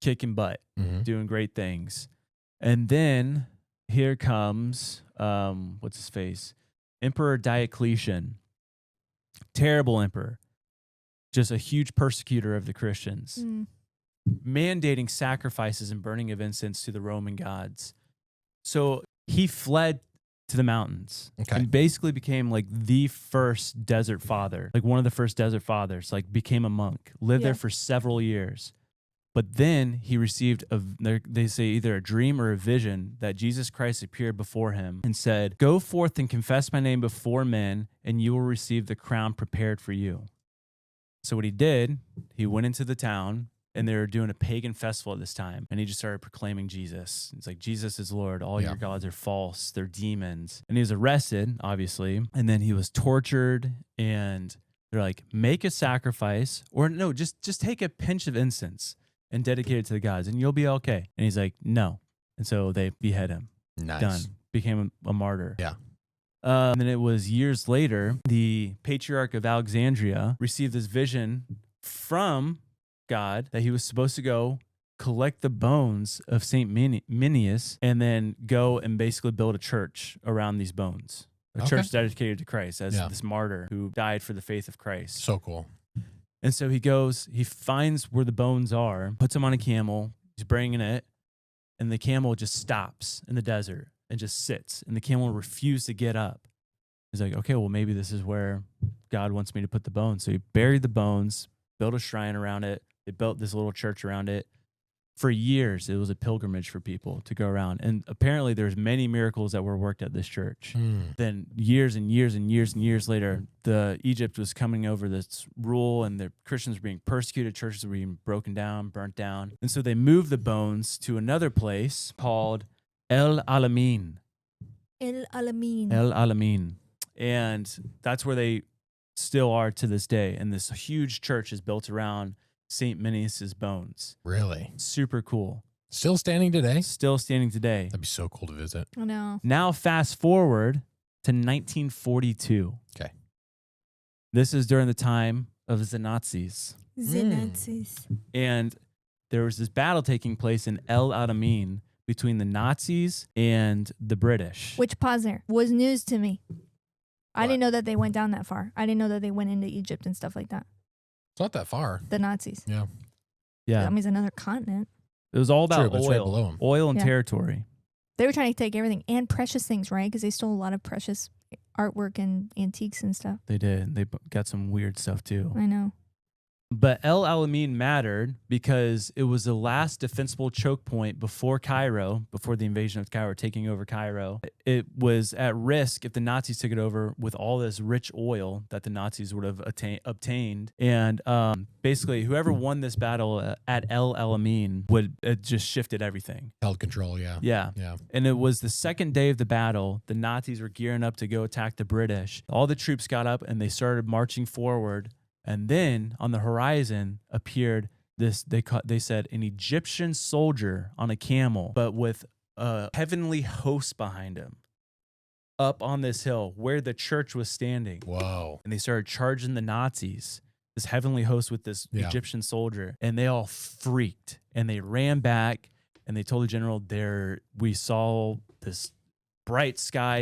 kicking butt, doing great things. And then here comes, what's his face? Emperor Diocletian. Terrible emperor. Just a huge persecutor of the Christians. Mandating sacrifices and burning of incense to the Roman gods. So he fled to the mountains and basically became like the first desert father, like one of the first desert fathers, like became a monk, lived there for several years. But then he received, they say either a dream or a vision that Jesus Christ appeared before him and said, "Go forth and confess my name before men, and you will receive the crown prepared for you." So what he did, he went into the town, and they were doing a pagan festival at this time, and he just started proclaiming Jesus. It's like, Jesus is Lord. All your gods are false. They're demons. And he was arrested, obviously, and then he was tortured, and they're like, make a sacrifice, or no, just take a pinch of incense and dedicate it to the gods, and you'll be okay. And he's like, no. And so they behead him. Nice. Done. Became a martyr. Yeah. And then it was years later, the Patriarch of Alexandria received this vision from God that he was supposed to go collect the bones of Saint Minias and then go and basically build a church around these bones. A church dedicated to Christ as this martyr who died for the faith of Christ. So cool. And so he goes, he finds where the bones are, puts them on a camel, he's bringing it, and the camel just stops in the desert and just sits. And the camel refused to get up. He's like, okay, well, maybe this is where God wants me to put the bones. So he buried the bones, built a shrine around it. They built this little church around it. For years, it was a pilgrimage for people to go around. And apparently there's many miracles that were worked at this church. Then years and years and years and years later, Egypt was coming over this rule, and the Christians were being persecuted. Churches were being broken down, burnt down. And so they moved the bones to another place called El Alamein. El Alamein. El Alamein. And that's where they still are to this day. And this huge church is built around Saint Minias' bones. Really? Super cool. Still standing today? Still standing today. That'd be so cool to visit. I know. Now fast forward to 1942. Okay. This is during the time of the Nazis. The Nazis. And there was this battle taking place in El Alamein between the Nazis and the British. Which, pause there, was news to me. I didn't know that they went down that far. I didn't know that they went into Egypt and stuff like that. It's not that far. The Nazis. Yeah. Yeah. That means another continent. It was all about True, oil. right below 'em. Oil and territory. They were trying to take everything and precious things, right? Because they stole a lot of precious artwork and antiques and stuff. They did. They got some weird stuff too. I know. But El Alamein mattered because it was the last defensible choke point before Cairo, before the invasion of Cairo, taking over Cairo. It was at risk if the Nazis took it over with all this rich oil that the Nazis would have obtained. And basically, whoever won this battle at El Alamein would just shifted everything. Held control, yeah. Yeah. Yeah. And it was the second day of the battle. The Nazis were gearing up to go attack the British. All the troops got up and they started marching forward. And then on the horizon appeared this, they said, an Egyptian soldier on a camel, but with a heavenly host behind him up on this hill where the church was standing. Whoa. And they started charging the Nazis, this heavenly host with this Egyptian soldier. And they all freaked and they ran back and they told the general, we saw this bright sky.